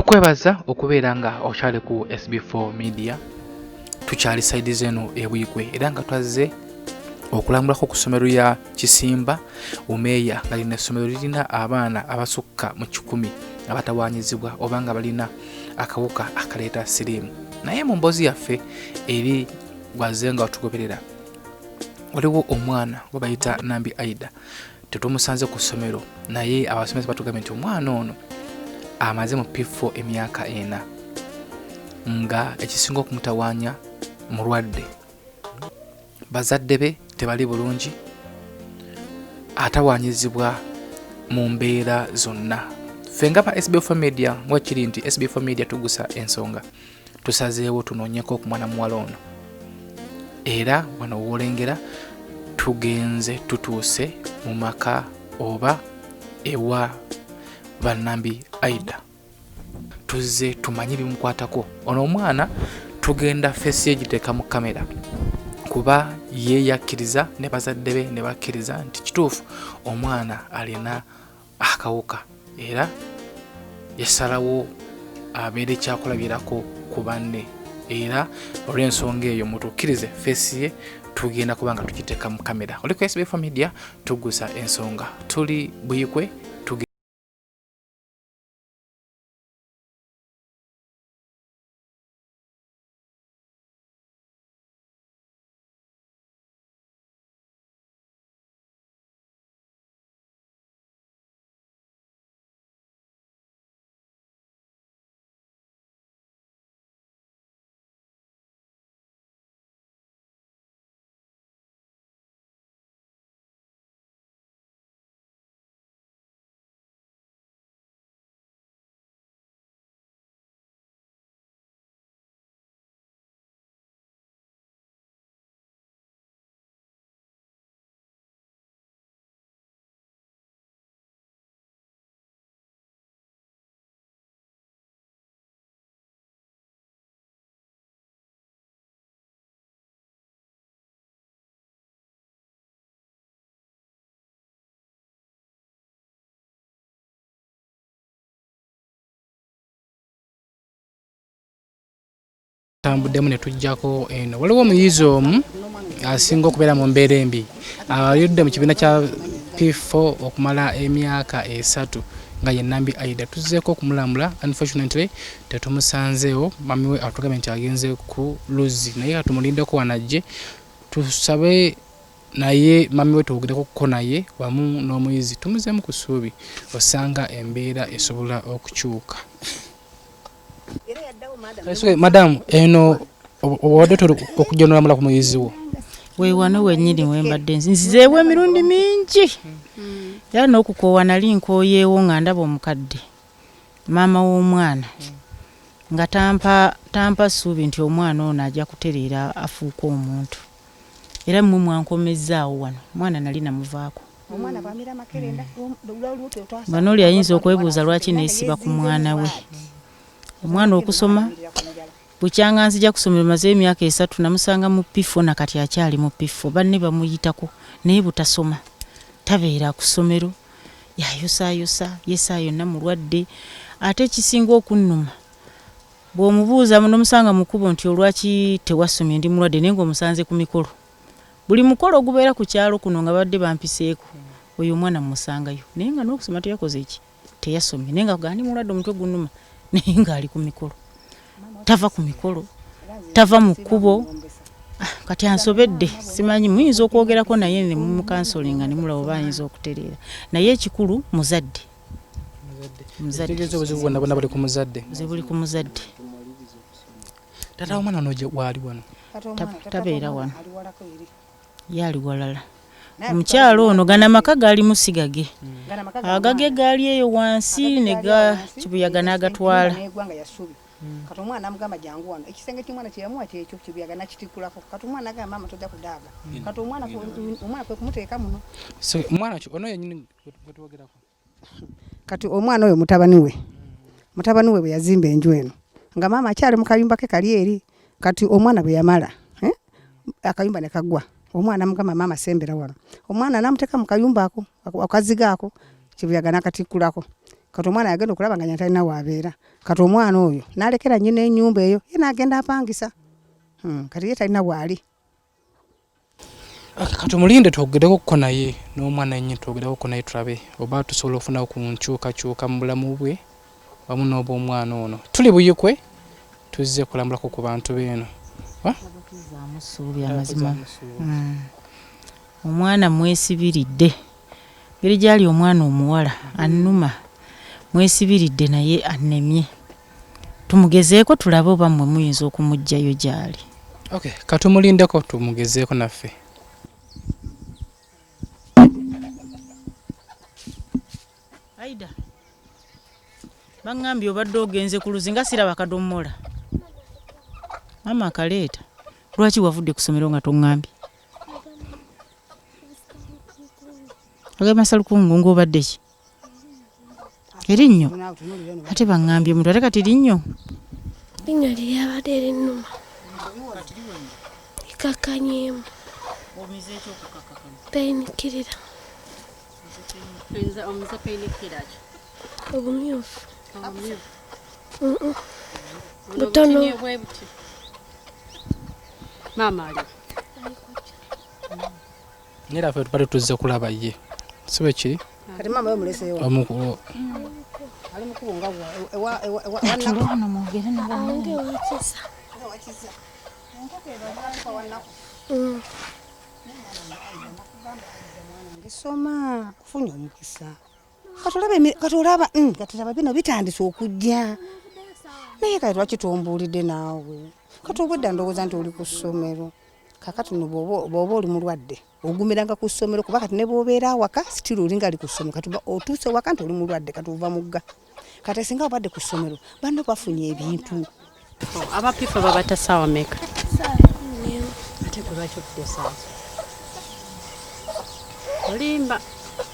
tukwebaza okubeera nga okyali ku SB4 Media. Tukyali side zeno e Buyikwe era nga twazze okulambulako ku ssomero ya Kisimba Umeya nga lino essomero lirina abaana abasukka mu 10 abatawaanyizibwa oba nga balina akawuka akaleeta siriimu. Naye mu mboozi yaffe eri wazze nga otugoberera waliwo omwana gwe bayita Nambi Aidah. Tetumusanze ku ssomero naye abasomesa batugambye nti omwana ono amaze mu P4 emyaka 4 nga ekisinga okumutawaanya mulwadde. Bazadde be tebali bulungi, atawaanyizibwa mu mbeera zonna. Ffe nga ba SB4 Media mwakiri nti SB4 Media tugusa ensonga tusazeewo tunoonyeko ku mwana muwala ono era wano woolengera tugenze tutuuse mu maka oba ewa Nambi Aidah. Tuzze tumanye bimukwatako. Ono omwana tugenda face ye giteeka mu kamera kuba ye yakkiriza ne bazadde be ne bakkiriza nti kituufu omwana alina akawuka era yasalawo abeere kyakulabirako ku banne era olw'ensonga eyo mutukkirize face ye tugenda kubanga tukiteeka mu kamera. Oli ku SB4 Media tugusa ensonga. Tuli Buyikwe tambuddemu ne tujjako eno. Waliwo omuyizi omu asinga okubeera mu mbeera embi ayudde mu kibiina kya P4 okumala emyaka 3 nga ye Nambi Aidah. Tuzzeeko okumulamula, unfortunately tetumusanzeewo. Mami we atugambye nti agenze ku Luzi naye katumulindeko wanajje tusabe naye mami we tuwugireko kuko naye wamu n'omuyizi tumuzeemu ku ssuubi osanga embeera esobola okukyuka. Madam, eno obadde okujja n'olamula ku muyizi wo? Weewano wennyini wembadde nzizeewo emirundi mingi. Era n'okukoowa nali nkooyeewo nga ndaba omukadde maama w'omwana nga tampa ssuubi nti omwana ono ajja kutereera afuuka omuntu. Era mmwe mwankomezzaawo wano, omwana nali namuvaako. Bano oli ayinza okwebuuza lwaki neesiba ku mwana we. Omwana okusoma bukyanga nzija kusomera maze emyaka 3 namusanga mu P4 nakati akyali mu P4 banne bamuyitako naye butasoma tabeera ku ssomero yayosayosa yesayo na mulwadde. Ate kisinga okunnuma bw'omubuuza n'omusanga mu kubo nti olwaki tewasomye ndi mulwadde nengo omusanze ku mikolo. Buli mukolo gubeera ku kyalo kuno nga badde bampiseeko oyo omwana musangayo naye nga n'okusoma teyakoze eki teyasomye nenga gandi mulwadde omutwe gunnuma naye nga ali ku mikolo. Tava ku mikolo, tava mu kkubo. Kati ansobedde simanyi muyinza okwogerako naye ne mu kansolinga ne mulaba oba ayinza okutereera. Naye ekikulu muzadde. Muzadde obuzibu bwonna buli ku muzadde. Buli ku muzadde. Tata omwana ono wali wano? Tabeera wano. Yali walala. Omukyalo ono gana maka gaali musigage. Agage gaali eyo wansi ne kibuyaga n'agatwala. Kati omwana amugamba jangu wano ekisenge ky'omwana kyeyamuwa kyekyo kibuyaga nakitikulako. Kati omwana agamba mama tojja kudaaga. Kati omwana kwe kumuteeka muno. So omwana ono yennyini gwe twogerako. Kati omwana oyo mutabani we bwe yazimba enju eno nga mama akyali mu kayumba ke kali eri. Kati omwana bwe yamala akayumba ne kagwa. Omwana amugamba mama sembera wano. Omwana namuteeka mu kayumba ako akaziga ako kibuyaga nakatikulako. kati omwana yagenda okulaba nga talina waabeera kati omwana oyo n'alekera nnyina ennyumba eyo ye n'agenda apangisa kati ye talina waali. Kati mulinde twogereko ko naye n'omwana yennyini twogereko ko naye tulabe oba tusobola okufuna ku nkyukakyuka mu bulamu bwe wamu n'obw'omwana ono. Tuli Buyikwe tuzze kulambulako ku bantu beeno. Omwana mwesibiridde biri gyali omwana omuwala annuma mwesibiridde naye annemye tumugezeeko tulabe oba mmwe muyinza okumuggyayo gyali. Okay, katumulindeko tumugezeeko naffe. Aidah bangambye obadde ogenze ku luzi nga siraba kadomola mama akaleeta lwaki wavudde ku ssomero nga toŋŋambye agamasalukungu ng'obadde ki erinnyo ate baŋŋambye omuntu ate kati linnyo linnya lyabadde erinnuma ikakanyeemu peyinikirira obumyufu butono mama ali nera ffe tubadde tuzze kulaba ye sibe kiri kati mama we muleseewo ali mukubo nga ange wakiza ngisoma kufunye omukisa katolaba bino bitandise okujja naye kati lwaki tombuulidde naawe kati obwedda ndowooza nti oli ku ssomero kakati no bw'oba oli mulwadde ogumiranga ku ssomero kuba kati ne bw'obeera awaka sitiri olinga ali ku ssomero kati otuuse waka nti oli mulwadde kati ova mugga kati singa obadde ku ssomero banno bafunye ebintu. abapipa babata saawa meka ate gwe lwaki okudde saawa olimba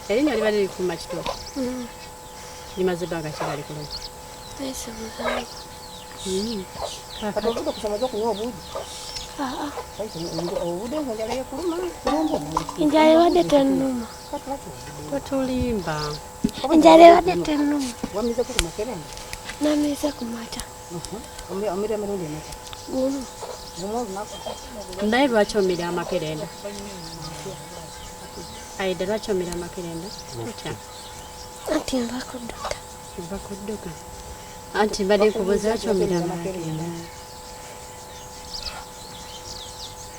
erinnya libadde likuma kitoko limaze ebbanga kigali kulungi kati ovude kusoma okunywa obuugi obudde enjala yekuluma enjala ebadde tennuma wetulimba enjala ebadde tennuma wamize ku makerenda namize ku mata omira emirundi emeka gumu naye lwaki omira amakerenda Aidah lwaki omira amakerenda otya anti nva kudduka ova kudduka anti mbadde nkubuuza lwaki omira amakerenda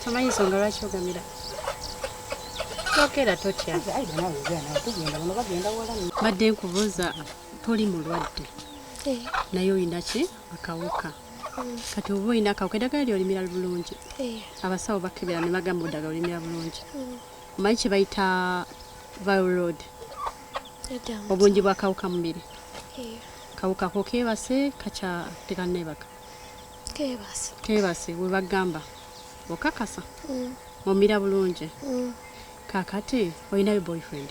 tomanyi nsonga lwaki ogamira tokera totya badde nkubuuza toli mulwadde naye oyina ki akawuka kati oba oyina akawuka eddagala lyolimira bulungi abasawo bakebera ne bagamba oddagala olimira bulungi omanyi kye bayita virod obungi bw'akawuka mubiri kawuka ko keebase kaca tekanneebaka keebase we bagamba okakasa omira bulungi kakati olinayo boyfriend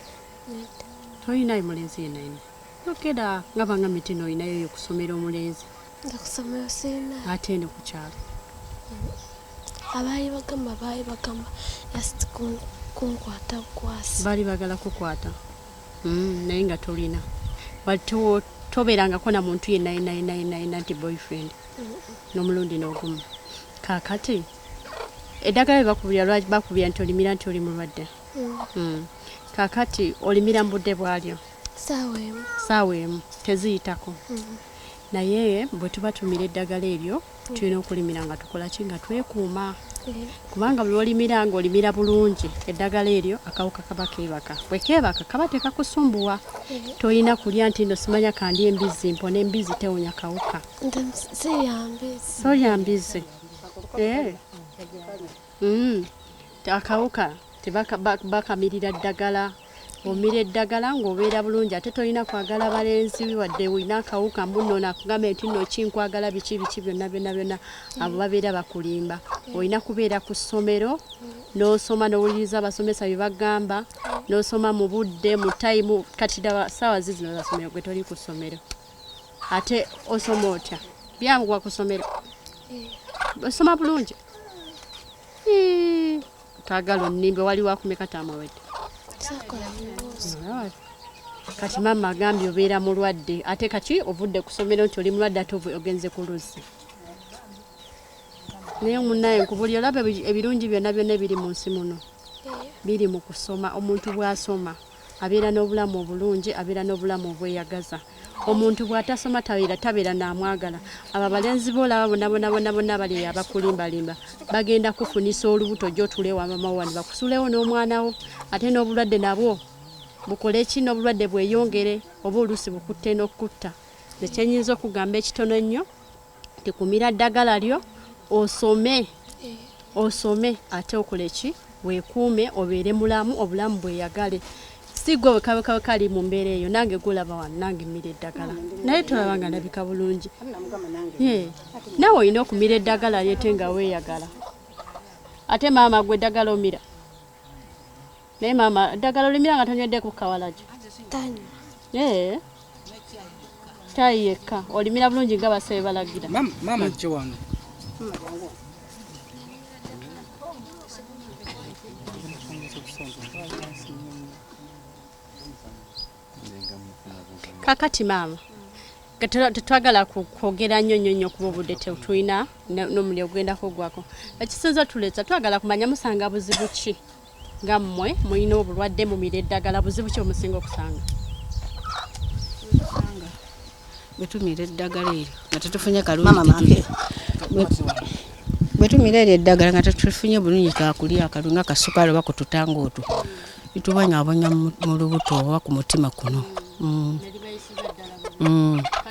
toyinayo mulenzi yenayina okera nga banga mitino oyinayo yokusomera omulenzi ndakusomera sina ate ne ku kyalo abaali bagamba yasiti kunkwata bukwasi baali bagala kukwata naye nga tolina tobeerangako na muntu yenayina nti boyfriend n'omulundi n'ogumu kakati eddagala bakubira nti olimira nti oli mulwadde kakati olimira mu budde bwalyo saawa emu teziyitako naye bwe tuba tumira eddagala eryo tulina okulimira nga tukola ki nga twekuuma kubanga buli olimira nga olimira bulungi eddagala eryo akawuka kaba keebaka bwe keebaka kaba tekakusumbuwa tolina kulya nti no simanya kandi embizi mpona embizi tewonya kawuka solya mbizi akawuka tebakamirira ddagala omira eddagala ng'obeera bulungi ate tolina kwagala balenzi wadde olina akawuka mbuno nakugamba nti no kinkwagala biki byonna abo babeera bakulimba olina kubeera ku ssomero n'osoma n'owuliriza abasomesa bye bagamba n'osoma mu budde mu tayimu kati saawa zino za ssomero gwe toli ku ssomero ate osoma otya byangwa ku ssomero osoma bulungi twagala onnimbe wali wakumeka tamawedde kati maama agambye obeera mulwadde ate kati ovudde ku ssomero nti oli mulwadde ate ogenze ku luzzi naye munnaye nkubuli olaba ebirungi byonna byonna ebiri mu nsi muno biri mu kusoma omuntu bw'asoma abeera n'obulamu obulungi abeera n'obulamu obweyagaza omuntu bw'atasoma tabeera n'amwagala abo abalenzi boolaba bonna bali abakulimbalimba bagenda kufunisa olubuto gy'otulewa mama wano bakusulewo n'omwana wo ate n'obulwadde nabwo bukole ki n'obulwadde bweyongere oba oluusi bukutte n'okutta ekyenyinza okugamba ekitono ennyo tikumira ddagala lyo osome ate okole ki weekuume obeere mulamu obulamu bweyagale si gwe wekabeka kali mu mbeera eyo nange gulaba wano nange mmira eddagala naye tolaba nga ndabika bulungi nawe olina okumira eddagala lyete nga weeyagala ate maama gwe eddagala omira naye maama eddagala olimira nga tonyweddeku kawalajo tayi yekka olimira bulungi nga basabe balagira maama jje wange kakati maama tetwagala kwogera nnyo kuba obudde tetulina n'omuli ogwendako ogwako ekisinza tuleeta twagala kumanya musanga buzibu ki nga mmwe mulina obulwadde mumira eddagala buzibu ki omusinga okusanga bwetumira eddagala eryo nga tetufunye kalungi bwetumira eryo eddagala nga tetufunye bulungi kakulya akalungi nga kasukaali oba kututanga otwo bitubonyabonya mu lubuto oba ku mutima kuno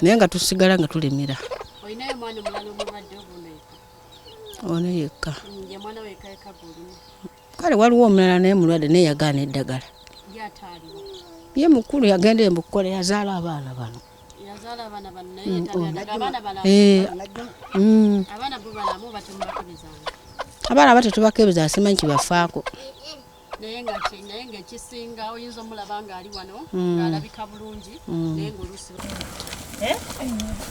naye nga tusigala nga tulemera ono yekka kale waliwo omulala naye mulwadde naye yagaana eddagala ye mukulu yagenda embukola yazaala abaana bano abaana aba tetubakebeza asimanyi kibafaako naye nga ekisinga oyinza omulaba nga ali wano ng'alabika bulungi naye ng'oluusi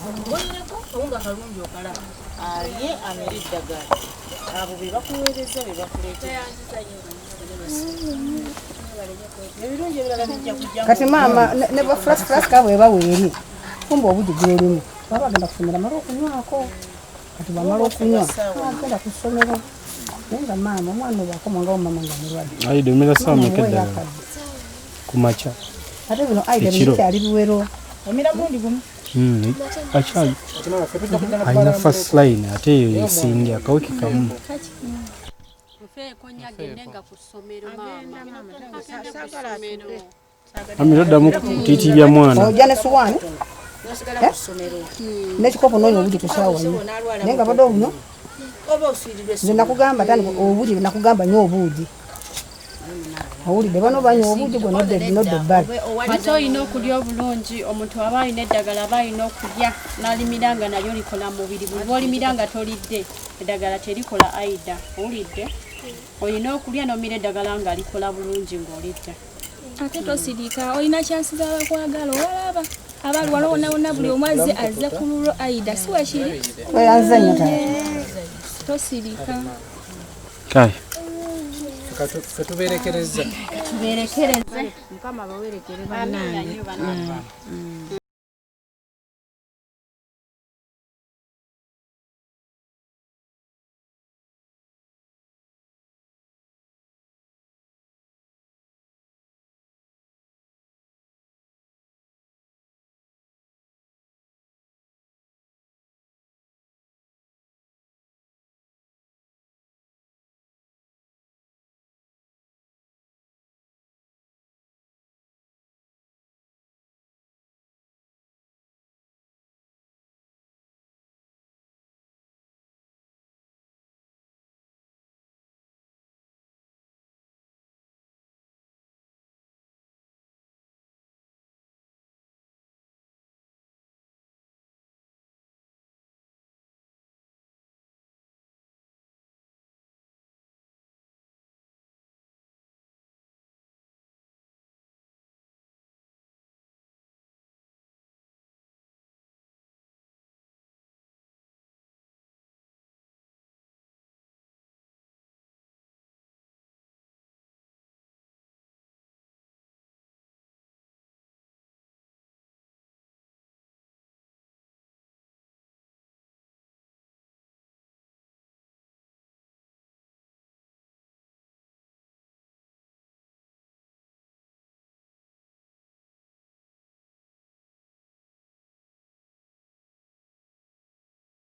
olireko owunga kalungi okalaba alye amere eddagala abo be bakuweereza be bakuleetera ebirungi ebirala bijja kujja kati maama ne ba flash kabwe baweeri kumba obugi gwolimu baba bagenda kusomera mala okunywako kati bamala okunywa agenda ku ssomero naye nga maama omwana obwakoma nga omama nga mulwadde Aidah omira saa mmeka eddagala ku makya ate bino Aidah bikyali biwero omira mulundi gumu akyali alina first line ate eyo yesinga akawiki kamu amira oddamu kutiitibya mwana ojja ne suwaani n'ekikopo noonya obugi kusaawa nnyo naye nga badde obuno nze nakugamba tani obugi nakugamba nnyo obuugi owulidde bano banywa obuugi gwe nodde ebbali ate olina okulya obulungi omuntu aba alina eddagala aba alina okulya n'alimira nga nalyo likola mubiri buli bwolimira nga tolidde eddagala terikola Aidah owulidde olina okulya n'omira eddagala nga likola bulungi ng'olidde ate tosirika olina kyansiza abakwagala olaba abali waliwo wonna buli omu azze ku lulwo Aidah si wakiri oyanzanyo tosirika kale katuberekereze tuberekereze mukama bawerekere bannange